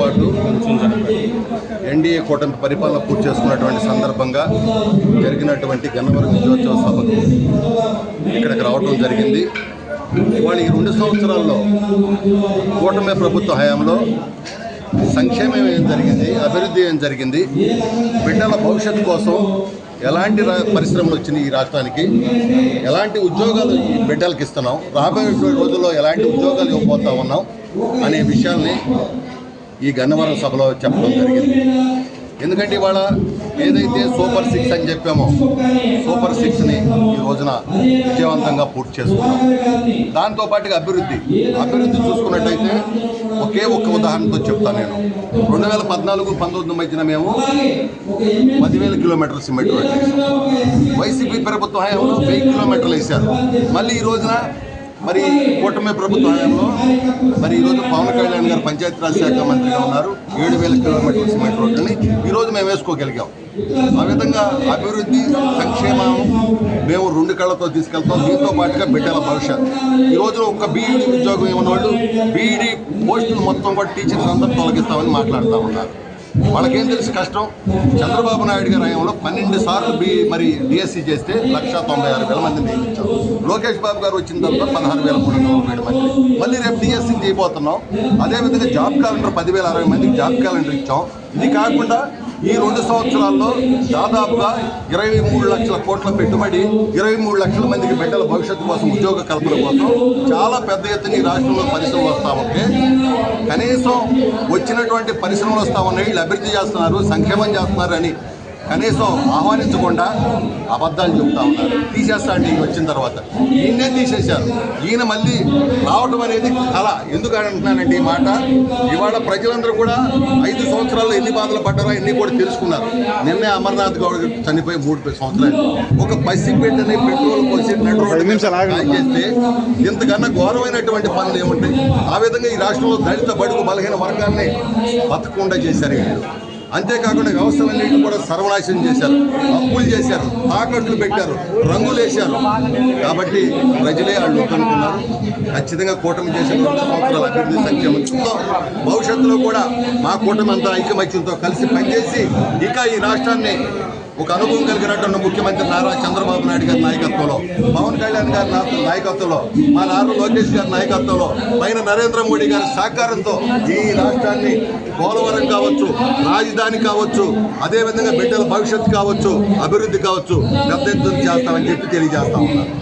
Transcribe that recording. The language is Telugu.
పాటు ఎన్డీఏ కూటమి పరిపాలన పూర్తి చేసుకున్నటువంటి సందర్భంగా జరిగినటువంటి గన్నవరం విజయోత్సవ సభకు ఇక్కడికి రావడం జరిగింది. ఇవాళ ఈ 2 సంవత్సరాల్లో కూటమి ప్రభుత్వ హయాంలో సంక్షేమం ఏం జరిగింది, అభివృద్ధి ఏం జరిగింది, బిడ్డల భవిష్యత్తు కోసం ఎలాంటి పరిశ్రమలు వచ్చినాయి ఈ రాష్ట్రానికి, ఎలాంటి ఉద్యోగాలు ఈ బిడ్డలకు ఇస్తున్నాం, రాబోయే రోజుల్లో ఎలాంటి ఉద్యోగాలు ఇవ్వబోతా ఉన్నాం అనే విషయాల్ని ఈ గన్నవరం సభలో చెప్పడం జరిగింది. ఎందుకంటే ఇవాళ ఏదైతే సూపర్ 6 అని చెప్పామో సూపర్ 6ని ఈ రోజున విజయవంతంగా పూర్తి చేసుకున్నాం. దాంతోపాటుగా అభివృద్ధి చూసుకున్నట్టయితే ఒకే ఒక్క ఉదాహరణతో చెప్తాను నేను. 2014-19 మధ్యన మేము 10,000 కిలోమీటర్ల సిమెంట్ రోడ్లు వేసాం. వైసీపీ ప్రభుత్వ హయాంలో 1000 కిలోమీటర్లు వేశారు. మళ్ళీ ఈ రోజున మరి కూటమి ప్రభుత్వ హయాంలో మరి ఈరోజు పవన్ కళ్యాణ్ గారు పంచాయతీరాజ్ శాఖ మంత్రిగా ఉన్నారు. 7,000 కిలోమీటర్ల సిమెంట్ రోడ్లని ఈరోజు మేము వేసుకోగలిగాం. ఆ విధంగా అభివృద్ధి, సంక్షేమం మేము 2 కళ్ళతో తీసుకెళ్తాం. దీంతో పాటుగా బిడ్డల భవిష్యత్. ఈరోజు ఒక బీఈడీ ఉద్యోగం ఏమన్న వాళ్ళు బీఈడీ పోస్టులు మొత్తం కూడా టీచర్స్ అందరూ తొలగిస్తామని మాట్లాడుతూ ఉన్నారు. వాళ్ళకేం తెలిసి కష్టం. చంద్రబాబు నాయుడు గారి హయాంలో 12 సార్లు మరి డిఎస్సీ చేస్తే 196,000 మందిని నియమించాం. లోకేష్ బాబు గారు వచ్చిన తర్వాత 16,337 మంది. మళ్ళీ రేపు డిఎస్సీ చేయబోతున్నాం. అదేవిధంగా జాబ్ క్యాలెండర్ 10,060 మందికి జాబ్ క్యాలెండర్ ఇచ్చాం. ఇది కాకుండా ఈ 2 సంవత్సరాల్లో దాదాపుగా 23 లక్షల కోట్ల పెట్టుబడి, 23 లక్షల మందికి బిడ్డల భవిష్యత్తు కోసం, ఉద్యోగ కల్పన కోసం చాలా పెద్ద ఎత్తున ఈ రాష్ట్రంలో పరిశ్రమలు వస్తూ ఉంటే కనీసం వచ్చినటువంటి పరిశ్రమలు వస్తూ ఉన్నాయి, వీళ్ళు అభివృద్ధి చేస్తున్నారు, సంక్షేమం చేస్తున్నారు అని కనీసం ఆహ్వానించకుండా అబద్ధాలు చెబుతూ ఉన్నారు. తీసేస్తాండి వచ్చిన తర్వాత. ఈయనే తీసేశారు. ఈయన మళ్ళీ రావడం అనేది కళ. ఎందుకు అంటున్నానంటే ఈ మాట, ఇవాళ ప్రజలందరూ కూడా 5 సంవత్సరాల్లో ఎన్ని బాధలు పడ్డారో ఎన్ని కూడా తెలుసుకున్నారు. నిన్నే అమర్నాథ్ గౌడ్ చనిపోయి 3 సంవత్సరాలు. ఒక పసిబిడ్డని పెట్రోల్ పోసి చేస్తే ఇంతకన్నా ఘోరమైనటువంటి పనులు ఏముంటాయి? ఆ విధంగా ఈ రాష్ట్రంలో దళిత బడుగు బలహీన వర్గాన్ని బతకకుండా చేశారు వీళ్ళు. అంతేకాకుండా వ్యవస్థలన్నింటినీ కూడా సర్వనాశనం చేశారు, అప్పులు చేశారు, తాకట్లు పెట్టారు, రంగులు వేశారు. కాబట్టి ప్రజలే వాళ్ళు అనుకున్నారు. ఖచ్చితంగా కూటమి చేసిన 2 సంవత్సరాల అభివృద్ధి, సంక్షేమం చూద్దాం. భవిష్యత్తులో కూడా మా కూటమి అంతా ఐకమత్యంతో కలిసి పనిచేసి ఇక ఈ రాష్ట్రాన్ని ఒక అనుభవం కలిగినటువంటి ముఖ్యమంత్రి నారా చంద్రబాబు నాయుడు గారి నాయకత్వంలో, పవన్ కళ్యాణ్ గారి నాయకత్వంలో, మా నారా లోకేష్ గారి నాయకత్వంలో, పైన నరేంద్ర మోడీ గారి సహకారంతో ఈ రాష్ట్రాన్ని పోలవరం కావచ్చు, రాజధాని కావచ్చు, అదేవిధంగా బిడ్డల భవిష్యత్తు కావచ్చు, అభివృద్ధి కావచ్చు, పెద్ద ఎత్తున చేస్తామని చెప్పి తెలియజేస్తా ఉన్నారు.